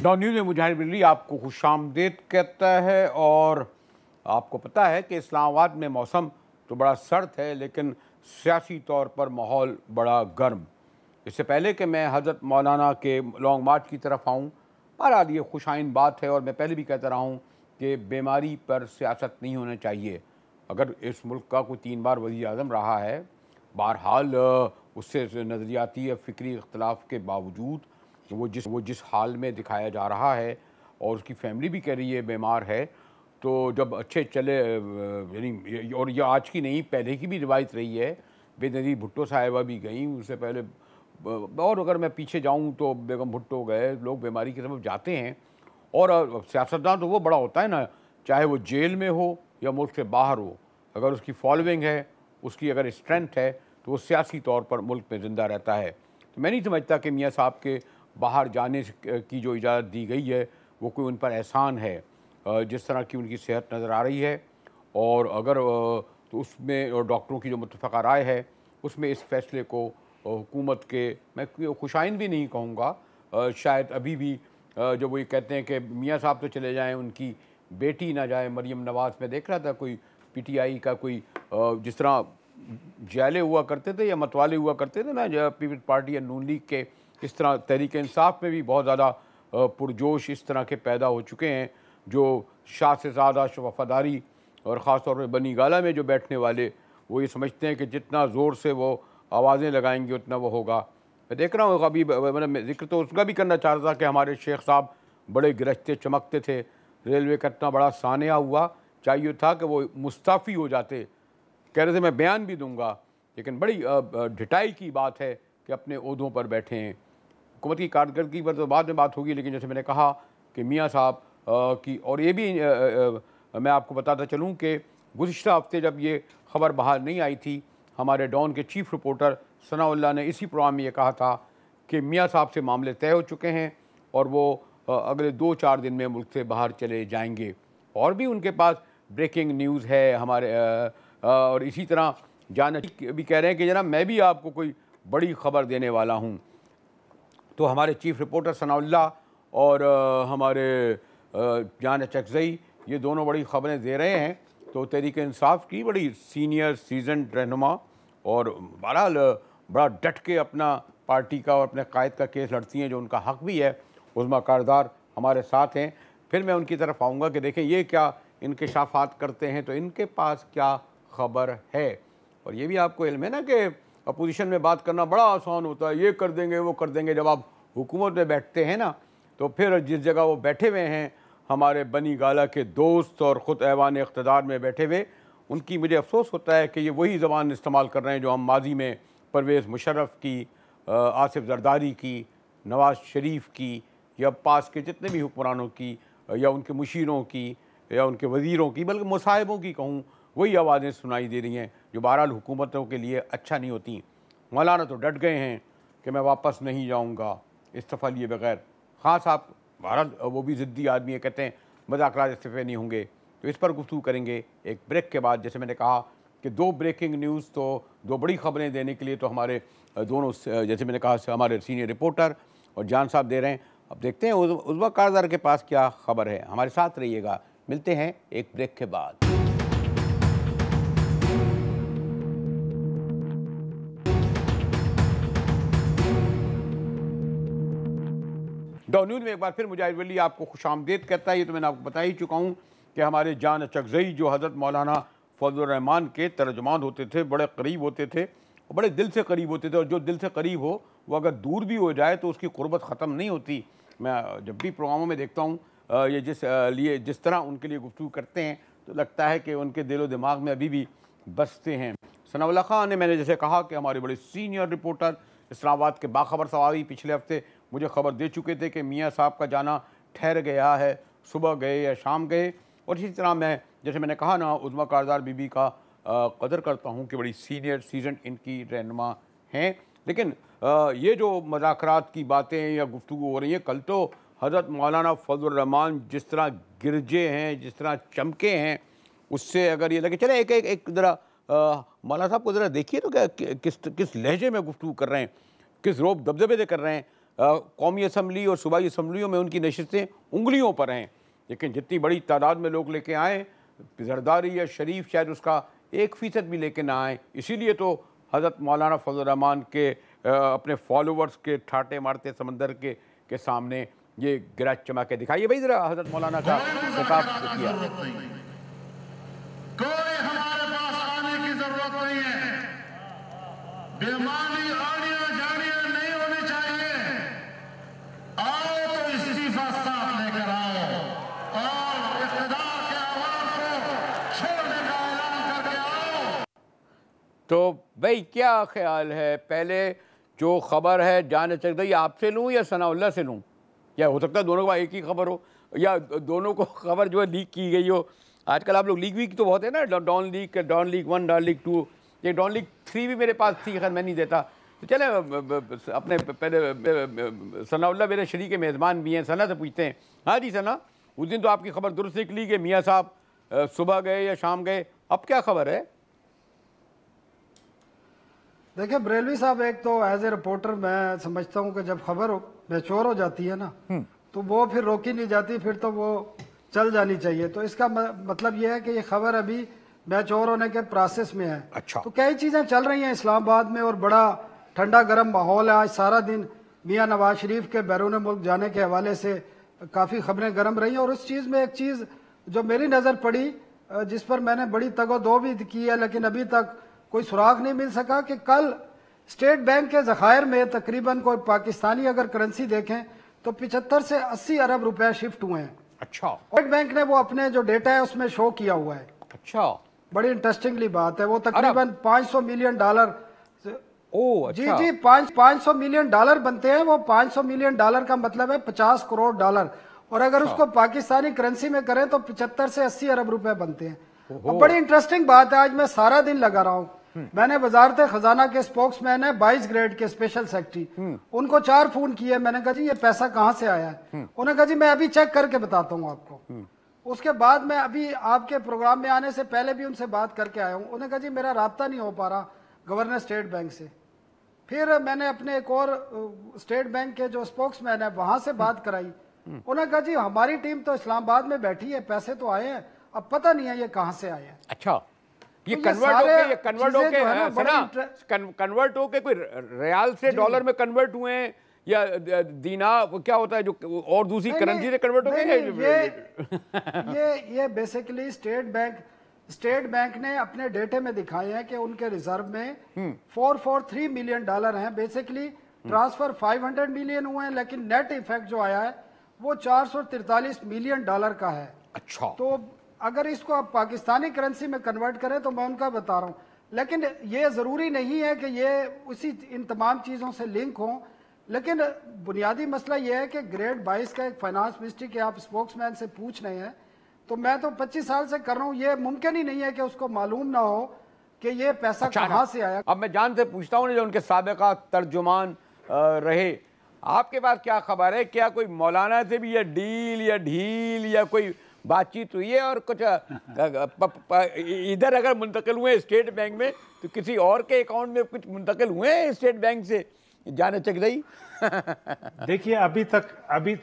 Don news में मुजाहिर बिल्ली आपको खुशामदीद कहता है। और आपको पता है कि इस्लामाबाद में मौसम तो बड़ा सर्द है, लेकिन सियासी तौर पर माहौल बड़ा गर्म। इससे पहले कि मैं हज़रत मौलाना के लॉन्ग मार्च की तरफ आऊँ, बहरहाल ये खुशाइन बात है और मैं पहले भी कहता रहा हूँ कि बीमारी पर सियासत नहीं होना चाहिए। अगर इस मुल्क का कोई 3 बार वज़ीर आज़म रहा है, बहरहाल उससे नज़रियाती या फ़िक्री इख्तलाफ के बावजूद वो जिस हाल में दिखाया जा रहा है और उसकी फैमिली भी कह रही है बीमार है, तो जब अच्छे चले यानी, और ये आज की नहीं पहले की भी रिवायत रही है। बेनज़ीर भुट्टो साहिबा भी गई, उससे पहले और अगर मैं पीछे जाऊँ तो बेगम भुट्टो गए। लोग बीमारी की तरफ जाते हैं और सियासतदान तो वो बड़ा होता है ना, चाहे वो जेल में हो या मुल्क से बाहर हो, अगर उसकी फॉलोइंग है, उसकी अगर स्ट्रेंथ है, तो वो सियासी तौर पर मुल्क में ज़िंदा रहता है। तो मैं नहीं समझता कि मियाँ साहब के बाहर जाने की जो इजाज़त दी गई है वो कोई उन पर एहसान है। जिस तरह की उनकी सेहत नज़र आ रही है और अगर तो उसमें डॉक्टरों की जो मुत्तफ़क़ा राय है उसमें इस फ़ैसले को हुकूमत के, मैं खुशाइन भी नहीं कहूँगा, शायद अभी भी जब वो ये कहते हैं कि मियाँ साहब तो चले जाएँ, उनकी बेटी ना जाए मरीम नवाज़। में देख रहा था कोई PTI का कोई जिस तरह जाले हुआ करते थे या मतवाले हुआ करते थे ना पीपल्स पार्टी या नून लीग के, इस तरह तहरीक इंसाफ में भी बहुत ज़्यादा पुरजोश इस तरह के पैदा हो चुके हैं, जो शाह से ज़्यादा वफ़ादारी और ख़ास तौर पर बनी गाला में जो बैठने वाले वो ये समझते हैं कि जितना ज़ोर से वो आवाज़ें लगाएंगे उतना वो होगा। मैं देख रहा हूँ अभी, मैंने जिक्र तो उसका भी करना चाह रहा था कि हमारे शेख साहब बड़े गिरजते चमकते थे, रेलवे का इतना बड़ा सानिया हुआ, चाहिए था कि वो मुस्ताफ़ी हो जाते। कह रहे थे मैं बयान भी दूंगा, लेकिन बड़ी ढिठाई की बात है कि अपने ओहदों पर बैठे हैं। हुकूमत की कारकर्दगी पर तो बाद में बात होगी, लेकिन जैसे मैंने कहा कि मियाँ साहब की, और ये भी मैं आपको बताता चलूँ कि गुज़िश्ता हफ्ते जब ये ख़बर बाहर नहीं आई थी, हमारे डॉन के चीफ़ रिपोर्टर सनाउल्लाह ने इसी प्रोग्राम में ये कहा था कि मियाँ साहब से मामले तय हो चुके हैं और वो अगले 2-4 दिन में मुल्क से बाहर चले जाएंगे। और भी उनके पास ब्रेकिंग न्यूज़ है हमारे और इसी तरह जान भी कह रहे हैं कि जनाब मैं भी आपको कोई बड़ी ख़बर देने वाला हूँ। तो हमारे चीफ़ रिपोर्टर सनाउल्लाह और हमारे जान चकज़ई ये दोनों बड़ी ख़बरें दे रहे हैं। तो तहरीक इंसाफ की बड़ी सीनियर सीजन्ड रहनुमा और बहरहाल बड़ा डट के अपना पार्टी का और अपने कायद का केस लड़ती हैं, जो उनका हक़ भी है। उज़्मा कारदार हमारे साथ हैं, फिर मैं उनकी तरफ आऊँगा कि देखें ये क्या इंकशाफ़ात करते हैं, तो इनके पास क्या ख़बर है। और ये भी आपको इल्म है ना कि अपोजिशन में बात करना बड़ा आसान होता है, ये कर देंगे वो कर देंगे। जब आप हुकूमत में बैठते हैं ना, तो फिर जिस जगह वो बैठे हुए हैं हमारे बनी गाला के दोस्त और ख़ुद ऐवान इक़्तिदार में बैठे हुए, उनकी मुझे अफसोस होता है कि ये वही ज़बान इस्तेमाल कर रहे हैं जो हम माजी में परवेज़ मुशर्रफ की, आसिफ ज़रदारी की, नवाज़ शरीफ की, या पास के जितने भी हुक्मरानों की, या उनके मुशीरों की, या उनके वज़ीरों की, बल्कि मुसाहिबों की कहूँ, वही आवाज़ें सुनाई दे रही हैं जो बहरहाल हुकूमतों के लिए अच्छा नहीं होती। मौलाना तो डट गए हैं कि मैं वापस नहीं जाऊँगा इस्तीफ़ा लिए बगैर। ख़ान साहब भारत वो भी ज़िद्दी आदमी है, कहते हैं मुज़ाकरात इस्तीफ़े नहीं होंगे। तो इस पर गुफ्तगू करेंगे एक ब्रेक के बाद। जैसे मैंने कहा कि 2 ब्रेकिंग न्यूज़, तो 2 बड़ी ख़बरें देने के लिए तो हमारे दोनों, जैसे मैंने कहा, हमारे सीनियर रिपोर्टर और जान साहब दे रहे हैं। अब देखते हैं उज़्मा कारदार के पास क्या ख़बर है। हमारे साथ रहिएगा, मिलते हैं एक ब्रेक के बाद। डॉन न्यूज़ में एक बार फिर मुजाहिर बिल्ली आपको खुशामदीद कहता है। ये तो मैंने आपको बता ही चुका हूँ कि हमारे जान चकज़ई जो हज़रत मौलाना फज़लुर रहमान के तर्जुमान होते थे, बड़े करीब होते थे, बड़े दिल से करीब होते थे। और जो दिल से करीब हो वो अगर दूर भी हो जाए तो उसकी क़ुर्बत ख़त्म नहीं होती। मैं जब भी प्रोग्रामों में देखता हूँ ये जिस तरह उनके लिए गुफ्तगू करते हैं, तो लगता है कि उनके दिलो दिमाग में अभी भी बसते हैं। सनाउल्लाह खान ने, मैंने जैसे कहा कि हमारे बड़े सीनियर रिपोर्टर इस्लामाबाद के बाखबर सवारी पिछले हफ्ते मुझे ख़बर दे चुके थे कि मियाँ साहब का जाना ठहर गया है, सुबह गए या शाम गए। और इसी तरह मैं, जैसे मैंने कहा ना, उज़्मा कारदार बीबी का कदर करता हूँ कि बड़ी सीनियर सीजन इनकी रहनुमा हैं। लेकिन ये जो मुज़ाकरात की बातें या गुफ्तगू हो रही है, कल तो हज़रत मौलाना फज़लुर रहमान जिस तरह गिरजे हैं, जिस तरह चमके हैं, उससे अगर ये लगे चले एक ज़रा मौलाना साहब को ज़रा देखिए तो क्या किस लहजे में गुफ्तगू कर रहे हैं, किस रोब दबदबे से कर रहे हैं। कौमी असम्बली और सूबाई असम्बलियों में उनकी नशिस्तें उंगलियों पर हैं, लेकिन जितनी बड़ी तादाद में लोग लेके आए, जरदारी या शरीफ शायद उसका 1% भी लेके ना आए। इसीलिए तो हज़रत मौलाना फजल रहमान के अपने फॉलोवर्स के ठाटे मारते समंदर के सामने ये गिरा चमा के दिखाइए भाई जरा हज़रत मौलाना का खिताब किया। कोई हमारे पास आने की जरूरत नहीं है, बेमानी आनियां जानियां नहीं होनी चाहिए। आओ तो इस्तीफा साथ लेकर आओ और इख्तिदार के आवाज को छोड़ने का ऐलान करके आओ। तो भाई क्या ख्याल है, पहले जो खबर है जान चकदई आपसे लूँ या सनाउल्लाह से लूँ, या हो सकता है दोनों का एक ही खबर हो, या दोनों को खबर जो है लीक की गई हो। आजकल आप लोग लीक वीक तो बहुत है ना, डॉन लीक 1, डॉन लीक 2, ये डॉन लीक 3 भी मेरे पास थी, खैर मैं नहीं देता। तो चले अपने पहले सनाउल्लाह मेरे शरीक मेज़बान भी हैं, सना से पूछते हैं। हाँ जी सना, उस दिन तो आपकी खबर दुरुस्त निकली कि मियाँ साहब सुबह गए या शाम गए, अब क्या खबर है? देखिए बरेलवी साहब, एक तो एज ए रिपोर्टर मैं समझता हूँ कि जब खबर मैच्योर हो जाती है ना तो वो फिर रोकी नहीं जाती, फिर तो वो चल जानी चाहिए। तो इसका मतलब ये है कि ये खबर अभी मैच्योर होने के प्रोसेस में है। अच्छा। तो कई चीजें चल रही हैं इस्लामाबाद में और बड़ा ठंडा गर्म माहौल है। आज सारा दिन मियाँ नवाज शरीफ के बैरून मुल्क जाने के हवाले से काफी खबरें गर्म रही हैं। और उस चीज में एक चीज जो मेरी नजर पड़ी, जिस पर मैंने बड़ी तगोदो भी की है लेकिन अभी तक कोई सुराग नहीं मिल सका, कि कल स्टेट बैंक के जखायर में तकरीबन कोई पाकिस्तानी अगर करेंसी देखें तो 75 से 80 अरब रुपए शिफ्ट हुए हैं। अच्छा। स्टेट बैंक ने वो अपने जो डेटा है उसमें शो किया हुआ है। अच्छा, बड़ी इंटरेस्टिंगली बात है। वो तकरीबन 500 मिलियन डॉलर। ओ अच्छा। जी 500 मिलियन डॉलर बनते हैं। वो 500 मिलियन डॉलर का मतलब है 50 करोड़ डॉलर, और अगर उसको पाकिस्तानी करेंसी में करें तो 75 से 80 अरब रुपए बनते हैं। और बड़ी इंटरेस्टिंग बात है, आज मैं सारा दिन लगा रहा हूँ। मैंने वजारत खजाना के स्पोक्समैन है 22 ग्रेड के स्पेशल सेक्रेटरी, उनको 4 फोन किए। मैंने कहा जी ये पैसा कहाँ से आया है? उन्होंने कहा जी मैं अभी चेक करके बताता हूँ आपको। उसके बाद मैं अभी आपके प्रोग्राम में आने से पहले भी उनसे बात करके आया हूँ। उन्होंने कहा जी मेरा राब्ता नहीं हो पा रहा गवर्नर स्टेट बैंक से। फिर मैंने अपने एक और स्टेट बैंक के जो स्पोक्समैन है वहां से बात कराई। उन्होंने कहा जी हमारी टीम तो इस्लामाबाद में बैठी है, पैसे तो आए हैं, अब पता नहीं है ये कहाँ से आए हैं। अच्छा, ये तो कन्वर्ट होके कोई रियाल से डॉलर में कन्वर्ट हुए हैं या दीना क्या होता है जो और दूसरी करेंसी से कन्वर्ट हो गए? ये बेसिकली स्टेट बैंक ने अपने डेटे में दिखाए हैं कि उनके रिजर्व में 443 मिलियन डॉलर हैं। बेसिकली ट्रांसफर 500 मिलियन हुए हैं, लेकिन नेट इफेक्ट जो आया है वो 443 मिलियन डॉलर का है। अच्छा। तो अगर इसको आप पाकिस्तानी करेंसी में कन्वर्ट करें तो मैं उनका बता रहा हूं, लेकिन ये जरूरी नहीं है कि ये उसी इन तमाम चीजों से लिंक हो। लेकिन बुनियादी मसला ये है कि ग्रेड 22 का एक फाइनेंस मिनिस्ट्री के आप स्पोक्समैन से पूछ रहे हैं, तो मैं तो 25 साल से कर रहा हूं, ये मुमकिन ही नहीं है कि उसको मालूम ना हो कि ये पैसा कहां से आया। अब मैं जान से पूछता हूँ जो उनके साबिका तर्जुमान रहे, आपके पास क्या खबर है? क्या कोई मौलाना से भी या डील या ढील या कोई बातचीत हुई है? और कुछ इधर अगर मुंतकिल हुए स्टेट बैंक में तो किसी और के अकाउंट में कुछ मुंतकिल हुए हैं स्टेट बैंक से जाने चक रही? देखिए अभी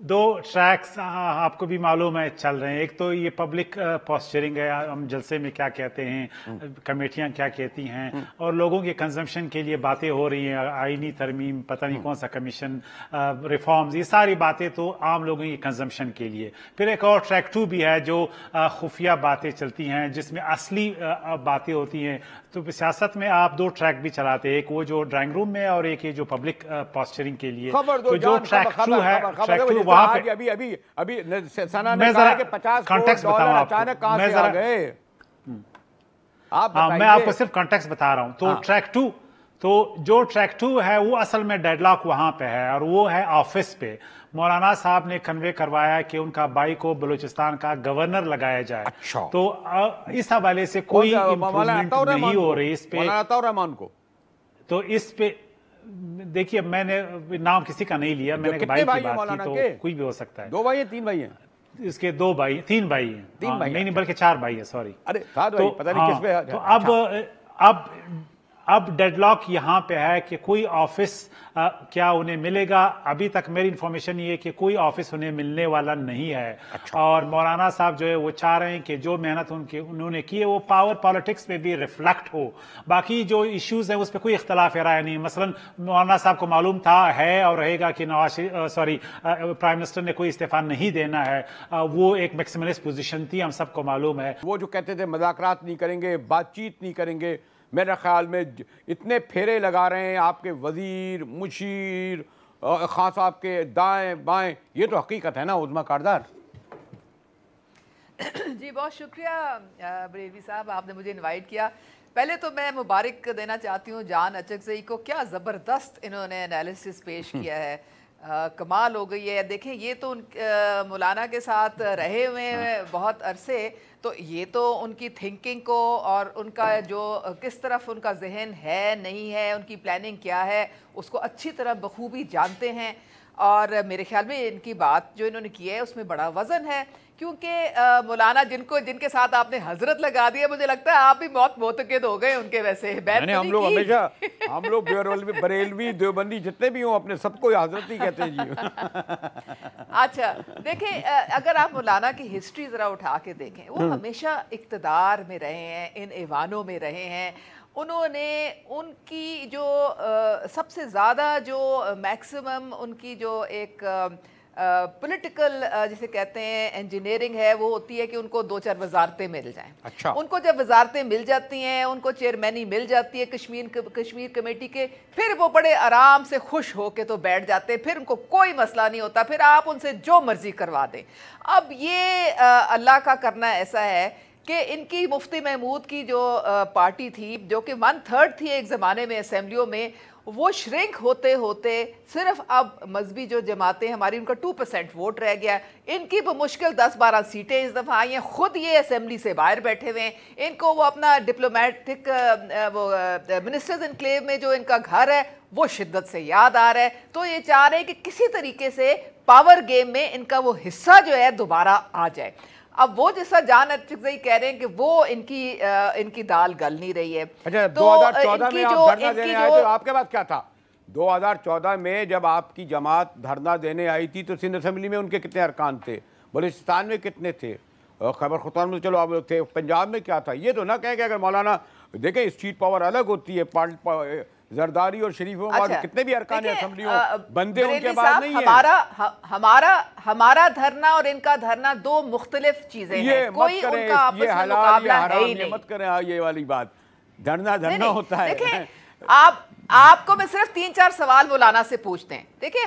2 ट्रैक्स आपको भी मालूम है चल रहे हैं। एक तो ये पब्लिक पोस्चरिंग है, हम जलसे में क्या कहते हैं, कमेटियां क्या कहती हैं, और लोगों के कंजम्पशन के लिए बातें हो रही हैं, आईनी तरमीम, पता नहीं कौन सा कमीशन, रिफॉर्म्स, ये सारी बातें तो आम लोगों के कंजम्पशन के लिए। फिर एक और ट्रैक 2 भी है जो खुफिया बातें चलती हैं जिसमें असली बातें होती हैं। तो सियासत में आप 2 ट्रैक भी चलाते हैं, एक वो जो ड्राइंग रूम में और एक ये जो पब्लिक पोस्चरिंग के लिए। तो जो ट्रैक 2 है, ट्रैक 2 वहां पे अभी सना ने कहा कि 50 करोड़ डॉलर अचानक कहां से आ गए? मैं आपको सिर्फ कॉन्टेक्स्ट बता रहा हूं। तो ट्रैक 2, तो जो ट्रैक 2 है वो असल में डेडलॉक वहां पे है, और वो है ऑफिस पे। मौलाना साहब ने कन्वे करवाया कि उनका भाई को बलूचिस्तान का गवर्नर लगाया जाए। अच्छा। तो इस हवाले से कोई इम्प्रूवमेंट नहीं हो रही इस पे। रहमान को तो इस पे देखिए, मैंने नाम किसी का नहीं लिया, मैंने भाई की बात की, तो कोई भी हो सकता है। 2 भाई हैं 3 भाई हैं? इसके 2 भाई 3 भाई हैं। 3 भाई नहीं बल्कि 4 भाई है, सॉरी। अरे तो पता नहीं किस पे। तो अब अब डेडलॉक यहाँ पे है कि कोई ऑफिस क्या उन्हें मिलेगा। अभी तक मेरी इंफॉर्मेशन ये है कि कोई ऑफिस उन्हें मिलने वाला नहीं है। अच्छा। और मौलाना साहब जो है वो चाह रहे हैं कि जो मेहनत उन्होंने की है वो पावर पॉलिटिक्स में भी रिफ्लेक्ट हो। बाकी जो इश्यूज हैं उस पर कोई इख्तलाफ राय नहीं। मसलन मौलाना साहब को मालूम था, है और रहेगा कि प्राइम मिनिस्टर ने कोई इस्तीफा नहीं देना है। वो एक मैक्सिमलिस्ट पोजीशन थी, हम सबको मालूम है। वो जो कहते थे मुज़ाकरात नहीं करेंगे, बातचीत नहीं करेंगे, मेरे ख्याल में इतने फेरे लगा रहे हैं आपके वजीर, मुशीर, खान साहब के दाएं बाएं, ये तो हकीकत है ना उज़्मा कारदार। जी बहुत शुक्रिया बरेलवी साहब, आपने मुझे इनवाइट किया। पहले तो मैं मुबारक देना चाहती हूँ जान अचकज़ई को, क्या ज़बरदस्त इन्होंने एनालिसिस पेश किया है। कमाल हो गई है। देखें ये तो मौलाना के साथ रहे हुए हैं बहुत अरसे, तो ये तो उनकी थिंकिंग को और उनका जो किस तरफ उनका जहन है नहीं है, उनकी प्लानिंग क्या है, उसको अच्छी तरह बखूबी जानते हैं। और मेरे ख्याल में इनकी बात जो इन्होंने की है उसमें बड़ा वज़न है, क्योंकि मौलाना जिनके साथ आपने हजरत लगा दिया, मुझे लगता है आप भी बहुत मोतकद हो गए उनके। वैसे हम लोग हमेशा हम लोग बरेलवी देवबंदी जितने भी हों अपने सबको हजरत ही कहते हैं जी। अच्छा देखें, अगर आप मौलाना की हिस्ट्री ज़रा उठा के देखें, वो हमेशा इक़्तिदार में रहे हैं, इन ऐवानों में रहे हैं। उन्होंने उनकी जो सबसे ज़्यादा जो मैक्सिमम उनकी जो एक पॉलिटिकल जिसे कहते हैं इंजीनियरिंग है, वो होती है कि उनको 2-4 वजारतें मिल जाएं। अच्छा। उनको जब वजारतें मिल जाती हैं, उनको चेयरमैनी मिल जाती है कश्मीर कमेटी के, फिर वो बड़े आराम से खुश हो के तो बैठ जाते हैं, फिर उनको कोई मसला नहीं होता, फिर आप उनसे जो मर्जी करवा दें। अब ये अल्लाह का करना ऐसा है कि इनकी मुफ्ती महमूद की जो पार्टी थी, जो कि 1/3 थी एक ज़माने में असेंबलियों में, वो श्रिंक होते होते सिर्फ अब मजहबी जो जमातें हमारी, उनका 2% वोट रह गया। इनकी मुश्किल 10-12 सीटें इस दफ़ा आई हैं। खुद ये असेंबली से बाहर बैठे हुए हैं। इनको वो अपना डिप्लोमेटिक वो मिनिस्टर्स इनक्लेव में जो इनका घर है वो शिद्दत से याद आ रहा है। तो ये चाह रहे हैं कि किसी तरीके से पावर गेम में इनका वो हिस्सा जो है दोबारा आ जाए। अब वो जैसा जान अचकज़ई कह रहे हैं कि वो इनकी दाल गल नहीं रही है। अच्छा, तो 2014 में आप धरना देने आए थे, आपके पास क्या था? 2014 में जब आपकी जमात धरना देने आई थी तो सिंध असेंबली में उनके कितने अरकान थे, बलूचिस्तान में कितने थे, खैबर खुर्सान में चलो आप थे, पंजाब में क्या था? ये तो ना कहें कि अगर मौलाना देखें स्टेट पावर अलग होती है, जरदारी और शरीफों के बाद कितने भी अरकान असेंबलियों बंदे उनके बाद नहीं है। हमारा धरना और इनका धरना दो मुख्तलिफ चीजें हैं। कोई उनका आपस में मुकाबला है ही नहीं। मत करें ये वाली बात, धरना होता है। देखिए आपको मैं सिर्फ 3-4 सवाल मौलाना से पूछते हैं। देखिए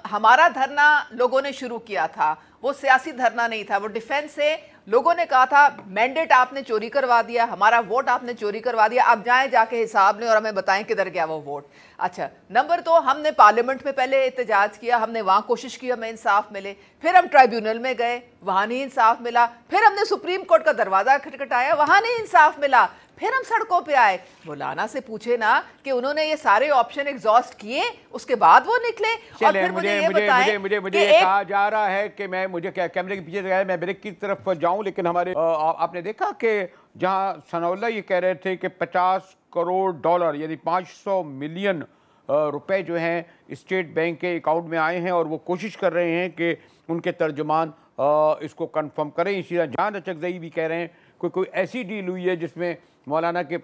हमारा धरना लोगों ने शुरू किया था, वो सियासी धरना नहीं था, वो डिफेंस से लोगों ने कहा था मैंडेट आपने चोरी करवा दिया, हमारा वोट आपने चोरी करवा दिया, आप जाएं जाके हिसाब लें और हमें बताएं किधर गया वो वोट। अच्छा, नंबर 2, हमने पार्लियामेंट में पहले एहतजाज किया, हमने वहां कोशिश की हमें इंसाफ मिले, फिर हम ट्राइब्यूनल में गए, वहां नहीं इंसाफ मिला, फिर हमने सुप्रीम कोर्ट का दरवाजा खटखटाया, वहां नहीं इंसाफ मिला, फिर हम सड़कों पे आए। मौलाना से पूछे ना कि उन्होंने ये सारे ऑप्शन एग्जॉस्ट किए, उसके बाद वो निकले। और फिर मुझे कहा जा रहा है कि मुझे कैमरे के पीछे गया, मैं ब्रेक की तरफ जाऊं, लेकिन हमारे आपने देखा कि जहां सनाउल्लाह ये कह रहे थे कि 50 करोड़ डॉलर यानी 500 मिलियन रुपए जो हैं स्टेट बैंक के अकाउंट में आए हैं और वो कोशिश कर रहे हैं कि उनके तर्जुमान इसको कंफर्म करें। इसी तरह जान अचकज़ई भी कह रहे हैं कोई ऐसी डील हुई है जिसमें मौलाना के,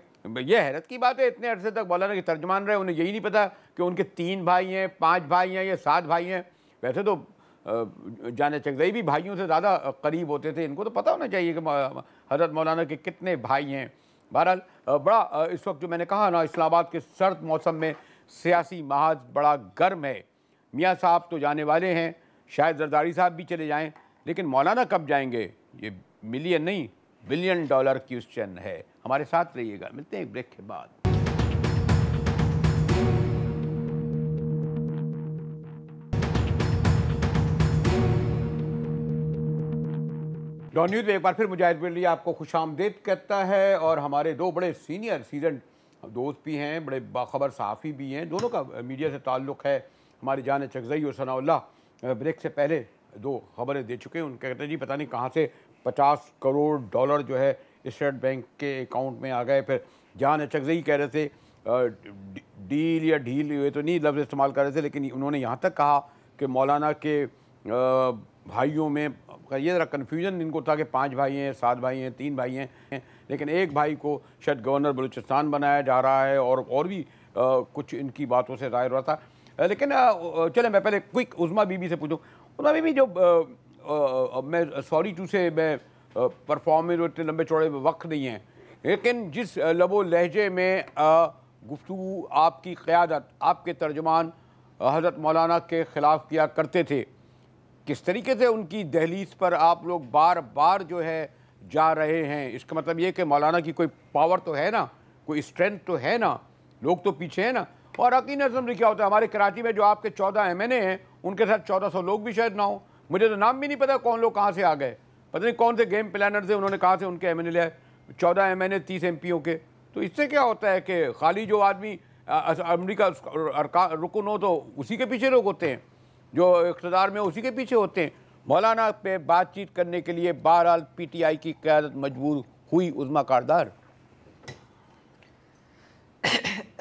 ये हैरत की बात है, इतने अरसे तक मौलाना के तर्जमान रहे, उन्हें यही नहीं पता कि उनके 3 भाई हैं, 5 भाई हैं या 7 भाई हैं। वैसे तो जान अचकज़ई भी भाइयों से ज़्यादा करीब होते थे, इनको तो पता होना चाहिए कि हज़रत मौलाना के कितने भाई हैं। बहरहाल बड़ा इस वक्त जो मैंने कहा ना, इस्लामाबाद के सर्द मौसम में सियासी माहौल बड़ा गर्म है। मियाँ साहब तो जाने वाले हैं, शायद जरदारी साहब भी चले जाएँ, लेकिन मौलाना कब जाएंगे ये मिलियन नहीं बिलियन डॉलर क्वेश्चन है। हमारे साथ रहिएगा, मिलते हैं एक ब्रेक के बाद। डॉन न्यूज़ में एक बार फिर मुजाहिद बिल्ली आपको खुशामदीद कहता है और हमारे दो बड़े सीनियर सीजन दोस्त भी हैं, बड़े बाखबर सहाफ़ी भी हैं, दोनों का मीडिया से ताल्लुक़ है। हमारी जान अचकज़ई और सनाउल्लाह ब्रेक से पहले 2 खबरें दे चुके हैं। उनके कहते हैं जी पता नहीं कहाँ से 50 करोड़ डॉलर जो है स्टेट बैंक के अकाउंट में आ गए। फिर जान अचकज़ई कह रहे थे डील या ढील, ये तो नहीं लफ्ज़ इस्तेमाल कर रहे थे, लेकिन उन्होंने यहाँ तक कहा कि मौलाना के भाइयों में ये ज़रा कन्फ्यूजन इनको था कि 5 भाई हैं, 7 भाई हैं, 3 भाई हैं, लेकिन एक भाई को शायद गवर्नर बलूचिस्तान बनाया जा रहा है और भी कुछ इनकी बातों से ज़ाहिर हुआ था। लेकिन चले मैं पहले क्विक उज़मा बीबी से पूछूं। उज़मा बीबी, जो मैं सॉरी टू से मैं परफॉर्मेंस इतने लंबे चौड़े वक्त नहीं हैं, लेकिन जिस लबो लहजे में गुफ्तगू आपकी क़यादत, आपके तर्जुमान हज़रत मौलाना के ख़िलाफ़ किया करते थे, किस तरीके से उनकी दहलीज पर आप लोग बार बार जो है जा रहे हैं, इसका मतलब ये कि मौलाना की कोई पावर तो है ना, कोई स्ट्रेंथ तो है ना, लोग तो पीछे हैं ना। और यकीन अज़म क्या होता है, हमारे कराची में जो आपके 14 MNA हैं, उनके साथ 1400 लोग भी शायद ना हो। मुझे तो नाम भी नहीं पता कौन लोग कहाँ से आ गए, पता नहीं कौन से गेम प्लानर थे, उन्होंने कहाँ से उनके MNA लिया। 14 MNA 30 MPओं के, तो इससे क्या होता है कि खाली जो आदमी अमेरिका रुकन हो तो उसी के पीछे लोग होते हैं, जो इक़्तिदार में उसी के पीछे होते हैं। मौलाना पे बातचीत करने के लिए बहरहाल PTI की क़यादत मजबूर हुई। उज़मा कारदार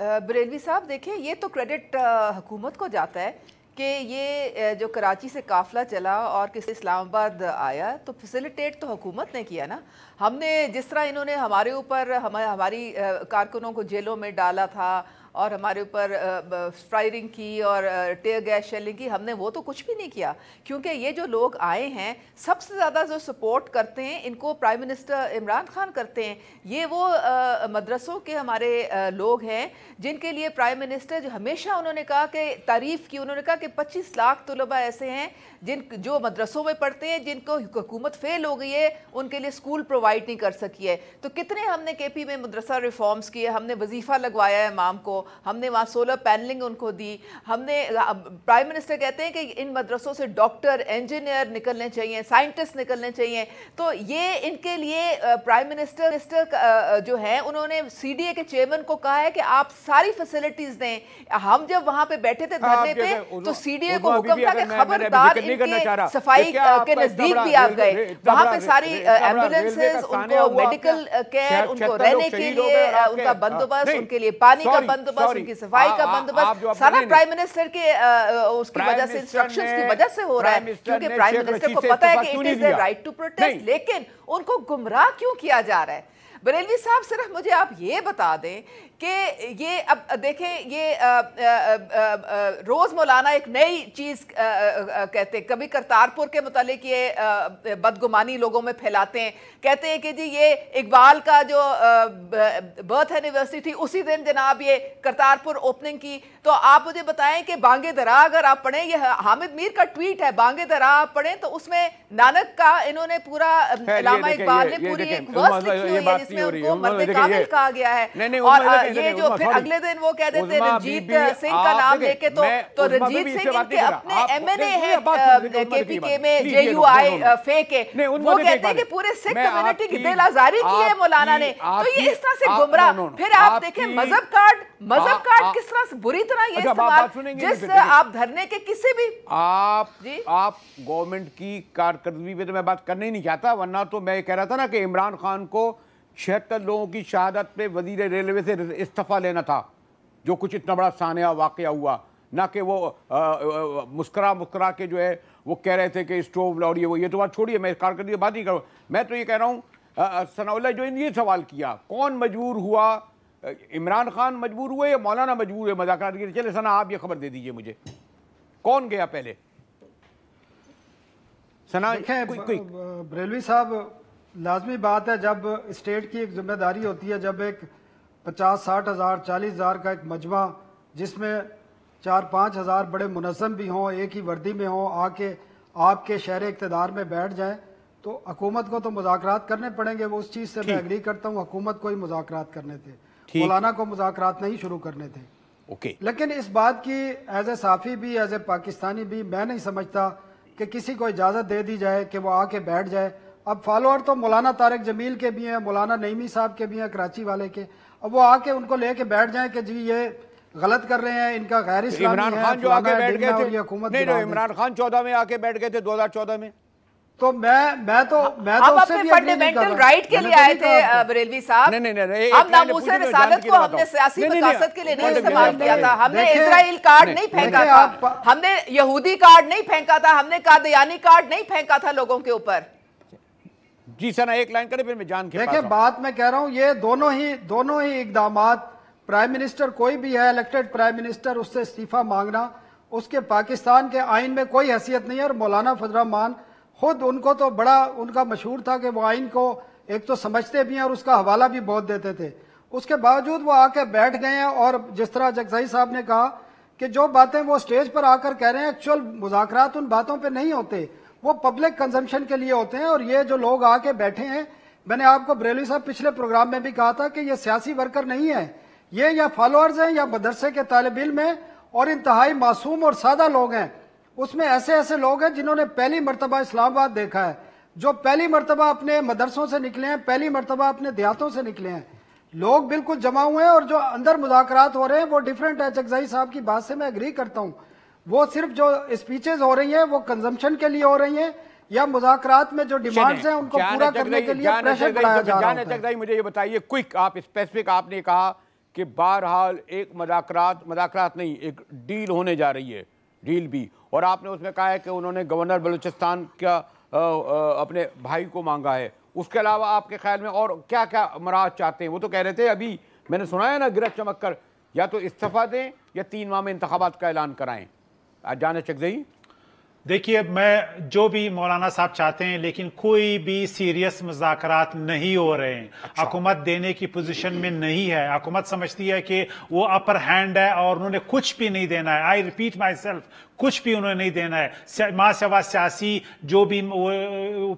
बरेलवी साहब, देखिए ये तो क्रेडिट हुकूमत को जाता है कि ये जो कराची से काफ़िला चला और किस इस्लामाबाद आया, तो फैसिलिटेट तो हुकूमत ने किया ना। हमने जिस तरह इन्होंने हमारे ऊपर हमारी कारकुनों को जेलों में डाला था और हमारे ऊपर फायरिंग की और टेयर गैस शेलिंग की, हमने वो तो कुछ भी नहीं किया, क्योंकि ये जो लोग आए हैं सबसे ज़्यादा जो सपोर्ट करते हैं इनको प्राइम मिनिस्टर इमरान खान करते हैं। ये वो मदरसों के हमारे लोग हैं जिनके लिए प्राइम मिनिस्टर जो हमेशा उन्होंने कहा कि तारीफ़ की, उन्होंने कहा कि 25 लाख तलबा ऐसे हैं जो मदरसों में पढ़ते हैं, जिनको हुकूमत फेल हो गई है, उनके लिए स्कूल प्रोवाइड नहीं कर सकी है। तो कितने हमने KP में मदरसा रिफॉर्म्स किए, हमने वजीफ़ा लगवाया है इमाम को, हमने वहाँ सोलर पैनलिंग उनको दी। हमने प्राइम मिनिस्टर कहते हैं कि इन मदरसों से डॉक्टर, इंजीनियर निकलने चाहिए, साइंटिस्ट निकलने चाहिए। तो ये इनके लिए प्राइम मिनिस्टर जो है उन्होंने CDA के चेयरमैन को कहा है कि आप सारी फैसिलिटीज दें। हम जब वहाँ पे बैठे थे धरने पे तो CDA को हुक्म था कि खबरदार इनके सफाई के नजदीक भी आप गए, वहाँ पे सारी एम्बुलेंसेज, उनको मेडिकल केयर, उनको रहने के लिए उनका बंदोबस्त, उनके लिए पानी का बंदोबस्त, उनकी सफाई का बंदोबस्त सारा प्राइम मिनिस्टर के उसकी वजह से, इंस्ट्रक्शंस की वजह से हो रहा है, क्योंकि प्राइम मिनिस्टर को पता है कि it is the right to protest. लेकिन उनको गुमराह क्यों किया जा रहा है? बरेलवी साहब, सिर्फ मुझे आप ये बता दें कि ये अब देखें, ये रोज़ मौलाना एक नई चीज़ कहते हैं, कभी करतारपुर के मुतालिक ये बदगुमानी लोगों में फैलाते हैं, कहते हैं कि जी ये इकबाल का जो बर्थ एनिवर्सरी थी उसी दिन जनाब ये करतारपुर ओपनिंग की। तो आप मुझे बताएं कि बांगे दरा अगर आप पढ़ें, ये हामिद मीर का ट्वीट है, बांगे दरा आप पढ़ें तो उसमें नानक का इन्होंने पूरा, अल्लामा इकबाल ने पूरी एक वर्स लिखी हुई है जिसमें उनको मर्द कामिल कहा गया है। और ये जो फिर अगले दिन वो कह देते रंजीत सिंह का नाम लेके, तो रंजीत सिंह इनके अपने MNA है KPK में, JUI फेक है, वो कहते हैं कि पूरे सिख कम्युनिटी की दिल आजारी की है मौलाना ने। तो ये इस तरह से गुमराह। फिर आप देखें मजहब कार्ड किस तरह से बुरी तरह ये इस्तेमाल, जिस आप धरने के किसी भी आप गवर्नमेंट की कारकर्दगी पे तो मैं बात करने ही नहीं चाहता, वरना तो मैं कह रहा था ना कि इमरान खान को 76 लोगों की शहादत पे वजीर रेलवे से इस्तीफा लेना था, जो कुछ इतना बड़ा सानिया वाकया हुआ, ना कि वो मुस्करा के जो है वो कह रहे थे कि स्टोव लाओ, ये तो बात छोड़िए, मैं कारकर्दगी की बात नहीं कर रहा हूँ। मैं तो ये कह रहा हूँ, सनाउल्लाह जो ये सवाल किया, कौन मजबूर हुआ, इमरान खान मजबूर हुए या मौलाना मजबूर है मुज़ाकरात के लिए? चले सना, आप ये खबर दे दीजिए मुझे, कौन गया पहले? सना, बरेलवी साहब, लाजमी बात है जब स्टेट की एक जिम्मेदारी होती है, जब एक 50-60 हज़ार 40 हज़ार का एक मजमा जिसमें 4-5 हज़ार बड़े मुनज़्ज़म भी हों, एक ही वर्दी में हों, आके आपके शहर इक़्तिदार में बैठ जाएं, तो हुकूमत को तो मुज़ाकरात करने पड़ेंगे। वो उस चीज़ से मैं एग्री करता हूँ, हुकूमत को ही मुज़ाकरात करने थे, मौलाना को मुज़ाकरात नहीं शुरू करने थे। लेकिन इस बात की एज ए साफ़ी भी, एज ए पाकिस्तानी भी, मैं नहीं समझता कि किसी को इजाज़त दे दी जाए कि वो आके बैठ जाए। अब फॉलोअर तो मौलाना तारिक जमील के भी हैं, मौलाना नईमी साहब के भी हैं, कराची वाले के। अब वो आके उनको लेके बैठ जाएं कि जी ये गलत कर रहे हैं, इनका गैर इस्लामी है। इमरान खान जो आके बैठ गए थे, नहीं, इमरान खान 14 में आके बैठ गए थे, 2014 में तो मैं तो आप उससे अपने भी फंडामेंटल राइट के लिए आए थे बरेलवी साहब। हम नामूसे रिसालत को हमने सियासी मकासद के लिए नहीं इस्तेमाल किया था। हमने इजराइल कार्ड नहीं फेंका था, हमने यहूदी कार्ड नहीं फेंका था, हमने कादियानी कार्ड नहीं फेंका था लोगों के ऊपर। जी सना एक लाइन करें फिर मैं जान के देखिए बात मैं कह रहा हूं, ये दोनों ही इकदामात, प्राइम मिनिस्टर कोई भी है इलेक्टेड प्राइम मिनिस्टर, उससे इस्तीफा मांगना, उसके पाकिस्तान के आइन में कोई हैसियत नहीं है। और मौलाना फजल रहमान खुद, उनको तो बड़ा उनका मशहूर था कि वो आइन को एक तो समझते भी हैं और उसका हवाला भी बहुत देते थे। उसके बावजूद वो आके बैठ गए हैं और जिस तरह जगजाई साहब ने कहा कि जो बातें वो स्टेज पर आकर कह रहे हैं, एक्चुअल मुज़ाकरात उन बातों पे नहीं होते, वो पब्लिक कंजम्पशन के लिए होते हैं। और ये जो लोग आके बैठे हैं, मैंने आपको बरेलवी साहब पिछले प्रोग्राम में भी कहा था कि ये सियासी वर्कर नहीं है, ये या फॉलोअर्स हैं या मदरसे के तालिब इल्म हैं और इंतहाई मासूम और सादा लोग हैं। उसमें ऐसे ऐसे लोग हैं जिन्होंने पहली मर्तबा इस्लामाबाद देखा है, जो पहली मर्तबा अपने मदरसों से निकले हैं, पहली मर्तबा अपने देहातों से निकले हैं। लोग बिल्कुल जमा हुए हैं और जो अंदर मुज़ाकरात हो रहे हैं वो डिफरेंट है। जगजाई साहब की बात से मैं एग्री करता हूं, वो सिर्फ जो स्पीचेस हो रही हैं वो कंजम्पशन के लिए हो रही हैं या मुज़ाकरात में जो डिमांड्स हैं उनको पूरा करने के लिए प्रेशर बढ़ाया जा रहा है। मुझे ये बताइए क्विक, आप स्पेसिफिक, आपने कहा कि बहरहाल एक मुज़ाकरात नहीं, एक डील होने जा रही है, डील भी, और आपने उसमें कहा है कि उन्होंने गवर्नर बलूचिस्तान का अपने भाई को मांगा है। उसके अलावा आपके ख्याल में और क्या क्या मराहत चाहते हैं? वो तो कह रहे थे, अभी मैंने सुना है ना, गिरफ्त चमक कर या तो इस्तीफा दें या 3 माह में इंतखाबात का ऐलान कराएं। जाने चकजई, देखिए, मैं जो भी मौलाना साहब चाहते हैं, लेकिन कोई भी सीरियस मुज़ाकरात नहीं हो रहे हैं। हुकूमत देने की पोजीशन में नहीं है। हुकूमत समझती है कि वो अपर हैंड है और उन्होंने कुछ भी नहीं देना है। आई रिपीट माई सेल्फ, कुछ भी उन्होंने नहीं देना है। माँ सवा सियासी जो भी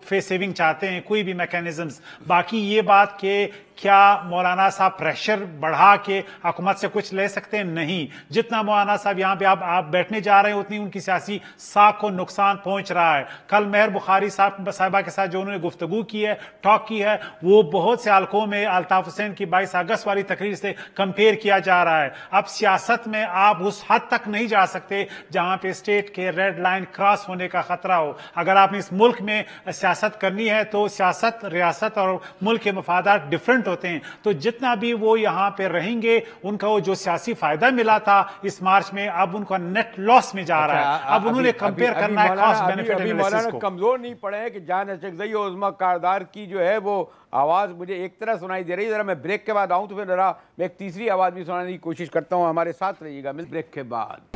फेस सेविंग चाहते हैं, कोई भी मैकेनिज्म्स। बाकी ये बात कि क्या मौलाना साहब प्रेशर बढ़ा के हुकूमत से कुछ ले सकते हैं? नहीं। जितना मौलाना साहब यहाँ पे आप बैठने जा रहे हैं, उतनी उनकी सियासी साख को नुकसान पहुंच रहा है। कल मेहर बुखारी साहिबा के साथ जो उन्होंने गुफ्तगू की है, टॉक की है, वो बहुत से हलकों में अल्ताफ हुसैन की 22 अगस्त वाली तकरीर से कंपेयर किया जा रहा है। अब सियासत में आप उस हद तक नहीं जा सकते जहां पे स्टेट के रेड लाइन क्रॉस होने का खतरा हो। अगर आपने इस मुल्क में सियासत करनी है तो सियासत, रियासत और मुल्क के मफादात डिफरेंट होते हैं। तो जितना भी वो यहाँ पे रहेंगे, उनका वो जो सियासी फायदा मिला था इस मार्च में, अब उनका नेट लॉस में जा रहा है। अब उन्होंने कंपेयर करना है कॉस्ट बेनिफिट एनालिसिस को। कमजोर नहीं पड़े हैं कि जान चकजई और उस्मा कारदार की जो है वो आवाज मुझे एक तरह सुनाई दे रही है। जरा मैं ब्रेक के बाद आऊं तो फिर जरा मैं एक तीसरी आवाज भी सुनाने की कोशिश करता हूं। हमारे साथ रहिएगा, मिल ब्रेक के बाद।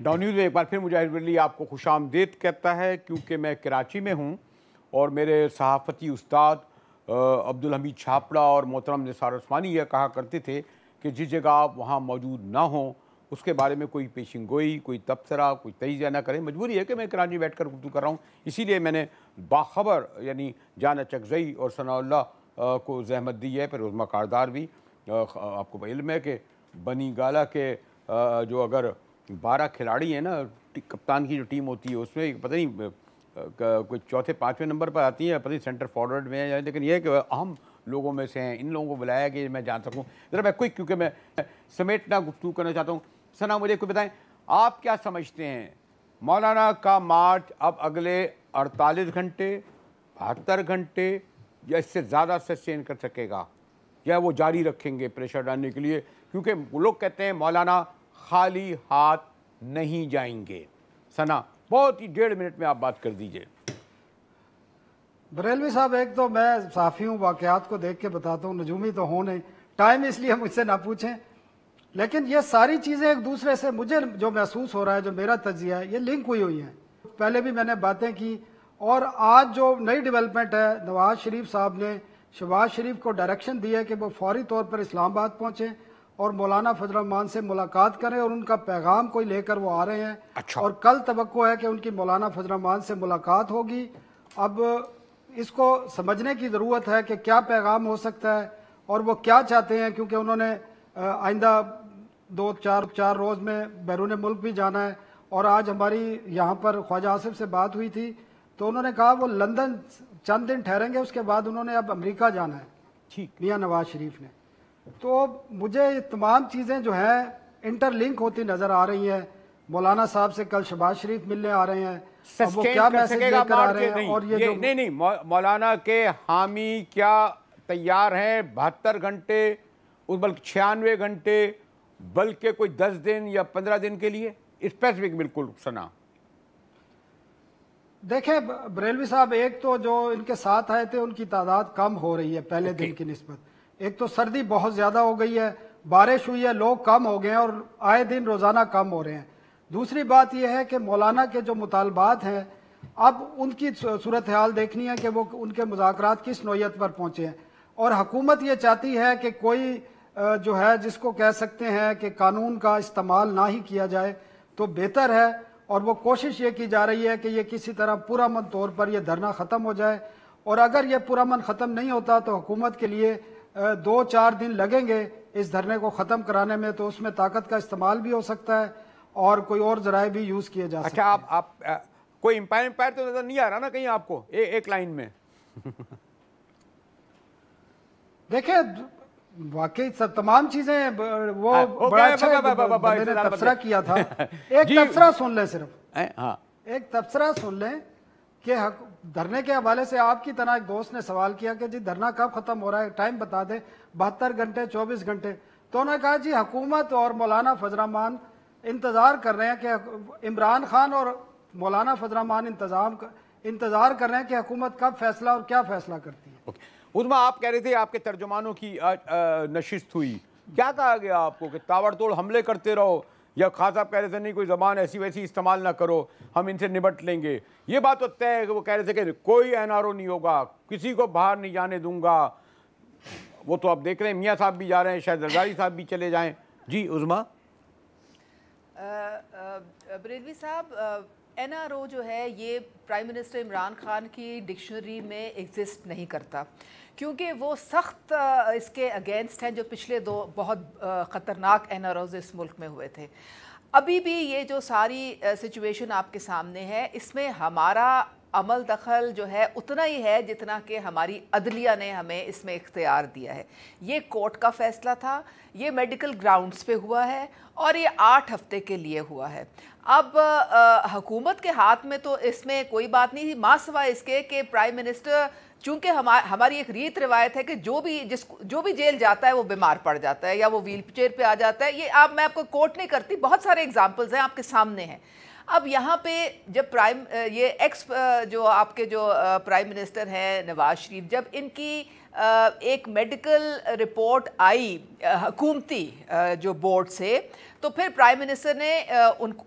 डाउन न्यूज़ में एक बार फिर मुजाहिद वली आपको खुशामदीद कहता है, क्योंकि मैं कराची में हूँ और मेरे सहाफ़ती उस्ताद अब्दुल हमीद छापड़ा और मोहतरम निसार उस्मानी यह कहा करते थे कि जिस जगह आप वहाँ मौजूद ना हों उसके बारे में कोई पेशिंग गोई, कोई तबसरा, कोई तजिया ना करें। मजबूरी है कि मैं कराची बैठ कर गुफ्तगू कर रहा हूँ, इसीलिए मैंने बाखबर यानी जाना चकजई और सनाउल्लाह को जहमत दी है। फिर उस्मा कारदार भी, आपको इल्म है कि बनी गाला के जो अगर 12 खिलाड़ी हैं ना, कप्तान की जो टीम होती है उसमें पता नहीं कोई चौथे 5वें नंबर पर आती है, पता नहीं सेंटर फॉरवर्ड में है, लेकिन यह है कि अहम लोगों में से हैं। इन लोगों को बुलाया कि मैं जान सकूं। ज़रा मैं क्विक, क्योंकि मैं समेटना गुफ्तगू करना चाहता हूँ। सना, मुझे कोई बताएं, आप क्या समझते हैं मौलाना का मार्च अब अगले 48 घंटे, 72 घंटे या इससे ज़्यादा सस्टेन कर सकेगा, या वो जारी रखेंगे प्रेशर डालने के लिए? क्योंकि लोग कहते हैं मौलाना खाली हाथ नहीं जाएंगे। सना, बहुत ही 1.5 मिनट में आप बात कर दीजिए। बरेलवी साहब, एक तो मैं साफ़ी हूँ, वाक़यात को देख के बताता हूँ, नजूमी तो हो नहीं, टाइम इसलिए मुझसे ना पूछें, लेकिन ये सारी चीज़ें एक दूसरे से मुझे जो महसूस हो रहा है, जो मेरा तजिया है, ये लिंक हुई हैं। पहले भी मैंने बातें की और आज जो नई डेवलपमेंट है, नवाज शरीफ साहब ने शहबाज शरीफ को डायरेक्शन दी है कि वो फौरी तौर पर इस्लामाबाद पहुँचें और मौलाना फजल रहमान से मुलाकात करें और उनका पैगाम कोई लेकर वो आ रहे हैं। अच्छा। और कल तवक्को है कि उनकी मौलाना फजल रहमान से मुलाकात होगी। अब इसको समझने की ज़रूरत है कि क्या पैगाम हो सकता है और वो क्या चाहते हैं, क्योंकि उन्होंने आइंदा 2-4 रोज़ में बैरून मुल्क भी जाना है। और आज हमारी यहाँ पर ख्वाजा आसिफ से बात हुई थी तो उन्होंने कहा वो लंदन चंद दिन ठहरेंगे, उसके बाद उन्होंने अब अमेरिका जाना है, ठीक, मियाँ नवाज शरीफ ने। तो मुझे ये तमाम चीज़ें जो हैं इंटरलिंक होती नज़र आ रही हैं। मौलाना साहब से कल शहबाज शरीफ मिलने आ रहे हैं, अब वो क्या मैसेज लेकर आ रहे हैं। और ये जो नहीं, मौलाना के हामी क्या तैयार हैं 72 घंटे, उस बल्कि 96 घंटे, बल्कि कोई 10 दिन या 15 दिन के लिए स्पेसिफिक बिल्कुल सना? देखें बरेलवी साहब, एक तो जो इनके साथ आए थे उनकी तादाद कम हो रही है पहले दिन की निस्बत। एक तो सर्दी बहुत ज्यादा हो गई है, बारिश हुई है, लोग कम हो गए हैं और आए दिन रोजाना कम हो रहे हैं। दूसरी बात यह है कि मौलाना के जो मुतालबात हैं, अब उनकी सूरत हाल देखनी है कि वो उनके मुज़ाकरात किस नौयत पर पहुंचे हैं। और हुकूमत ये चाहती है कि कोई जो है जिसको कह सकते हैं कि कानून का इस्तेमाल ना ही किया जाए तो बेहतर है। और वो कोशिश ये की जा रही है कि ये किसी तरह पुरअमन तौर पर यह धरना ख़त्म हो जाए। और अगर ये पुरअमन ख़त्म नहीं होता तो हुकूमत के लिए 2-4 दिन लगेंगे इस धरने को ख़त्म कराने में, तो उसमें ताकत का इस्तेमाल भी हो सकता है और कोई और जराए भी यूज़ किए जा सकते हैं। अच्छा, आप कोई एम्पायर तो नजर नहीं आ रहा ना कहीं आपको एक लाइन में? देखिए वाकई तमाम चीजें वो बड़ा अच्छा बंदे ने तबसरा किया था। एक तबसरा सुन लें सिर्फ, एक तबसरा सुन लें कि धरने के हवाले से आपकी तरह एक दोस्त ने सवाल किया कि जी धरना कब खत्म हो रहा है, टाइम बता दें। 72 घंटे 24 घंटे। तो उन्होंने कहा जी हुकूमत और मौलाना फजल रहमान इंतजार कर रहे हैं कि इमरान खान और मौलाना फजल रहमान इंतजार कर रहे हैं कि हुकूमत कब फैसला और क्या फैसला करती है। उस्मा, आप कह रहे थे आपके तर्जुमानों की नशिस्त हुई, क्या कहा गया आपको कि ताबड़तोड़ हमले करते रहो, या खास साहब कह रहे थे नहीं कोई ज़बान ऐसी वैसी इस्तेमाल ना करो, हम इनसे निपट लेंगे? ये बात तो तय है कि वो कह रहे थे कि कोई एनआरओ नहीं होगा, किसी को बाहर नहीं जाने दूंगा। वो तो आप देख रहे हैं मियाँ साहब भी जा रहे हैं, शायद जरदारी साहब भी चले जाएं। जी उस्मा। बरेलवी साहब, एनआरओ जो है ये प्राइम मिनिस्टर इमरान खान की डिक्शनरी में एग्जिस्ट नहीं करता, क्योंकि वो सख्त इसके अगेंस्ट हैं जो पिछले 2 बहुत ख़तरनाक एनआरओज इस मुल्क में हुए थे। अभी भी ये जो सारी सिचुएशन आपके सामने है, इसमें हमारा अमल दखल जो है उतना ही है जितना कि हमारी अदलिया ने हमें इसमें इख्तियार दिया है। ये कोर्ट का फैसला था, ये मेडिकल ग्राउंड्स पे हुआ है और ये 8 हफ्ते के लिए हुआ है। अब हुकूमत के हाथ में तो इसमें कोई बात नहीं थी, मासिवा इसके कि प्राइम मिनिस्टर, चूंकि हमारी एक रीत रिवायत है कि जो भी जेल जाता है वो बीमार पड़ जाता है या वो व्हील चेयर पे आ जाता है। ये मैं आपको कोट नहीं करती, बहुत सारे एग्जाम्पल्स हैं आपके सामने हैं। अब यहाँ पे जब ये एक्स जो आपके जो प्राइम मिनिस्टर हैं नवाज शरीफ, जब इनकी एक मेडिकल रिपोर्ट आई हुकूमती जो बोर्ड से, तो फिर प्राइम मिनिस्टर ने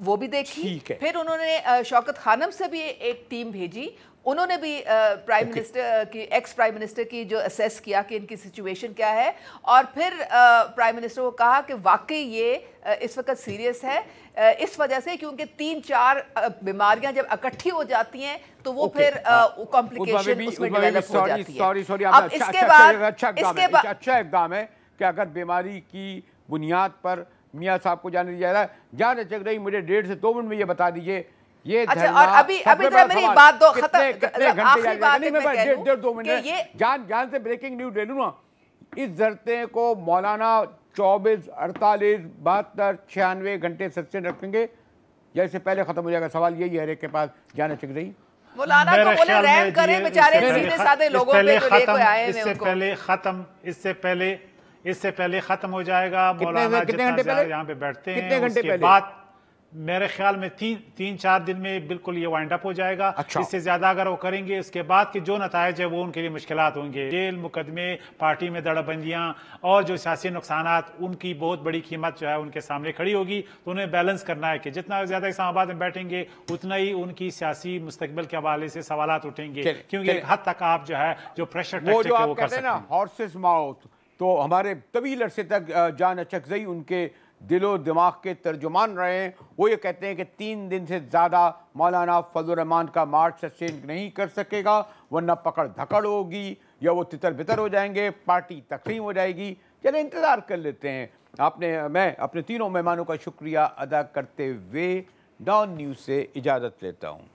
वो भी देखी। फिर उन्होंने शौकत खानम से भी एक टीम भेजी, उन्होंने भी प्राइम मिनिस्टर की एक्स प्राइम मिनिस्टर की जो असेस किया कि इनकी सिचुएशन क्या है, और फिर प्राइम मिनिस्टर को कहा कि वाकई ये इस वक्त सीरियस है इस वजह से क्योंकि 3-4 बीमारियां जब इकट्ठी हो जाती हैं तो वो फिर कॉम्प्लिकेशन उसमें डेवलप हो जाती है। अब इसके बाद अच्छा इक़दाम है कि अगर बीमारी की बुनियाद पर मियाँ साहब को जाने दिया जाए, जान चक रही मुझे 1.5 से 2 मिनट में ये बता दीजिए ये अच्छा, और अभी मेरी बात दो खत्म, आखिरी बात है, मैं कह दूं 1.5-2 मिनट जान से ब्रेकिंग न्यूज ले लूं ना। इस धरते को मौलाना 24, 48, 72, 96 घंटे सस्पेंड रखेंगे या इससे पहले खत्म हो जाएगा? सवाल यही है हर एक के पास। जाने चक रही मौलाना को बोले रहम करें बेचारे सीधे साधे लोगों पे जो लेके आए हैं उनको। इससे पहले खत्म हो जाएगा। मौलाना कितने घंटे पहले यहाँ पे बैठते कितने हैं घंटे उसके पहले? बाद मेरे ख्याल में 3-4 दिन में बिल्कुल ये वाइंड अप हो जाएगा। अच्छा। इससे ज्यादा अगर वो करेंगे उसके बाद के जो नतायज है वो उनके लिए मुश्किलात होंगे। जेल, मुकदमे, पार्टी में दड़बंदियां और जो सियासी नुकसानात, उनकी बहुत बड़ी कीमत जो है उनके सामने खड़ी होगी। तो उन्हें बैलेंस करना है कि जितना ज्यादा इस्लामाबाद में बैठेंगे उतना ही उनकी सियासी मुस्तकबिल के हवाले से सवालात उठेंगे, क्योंकि एक हद तक आप जो है जो प्रेशर वो जो आप कहते हैं ना हॉर्सेस माउथ, तो हमारे तवील अरसे तक जान अचकज़ई उनके दिलो दिमाग के तर्जुमान रहे हैं। वो ये कहते हैं कि 3 दिन से ज़्यादा मौलाना फजल रहमान का मार्च सस्टेन नहीं कर सकेगा, वरना पकड़ धकड़ होगी या वो तितर बितर हो जाएंगे, पार्टी तकसीम हो जाएगी। चले इंतज़ार कर लेते हैं। मैं अपने तीनों मेहमानों का शुक्रिया अदा करते हुए डॉन न्यूज़ से इजाज़त लेता हूँ।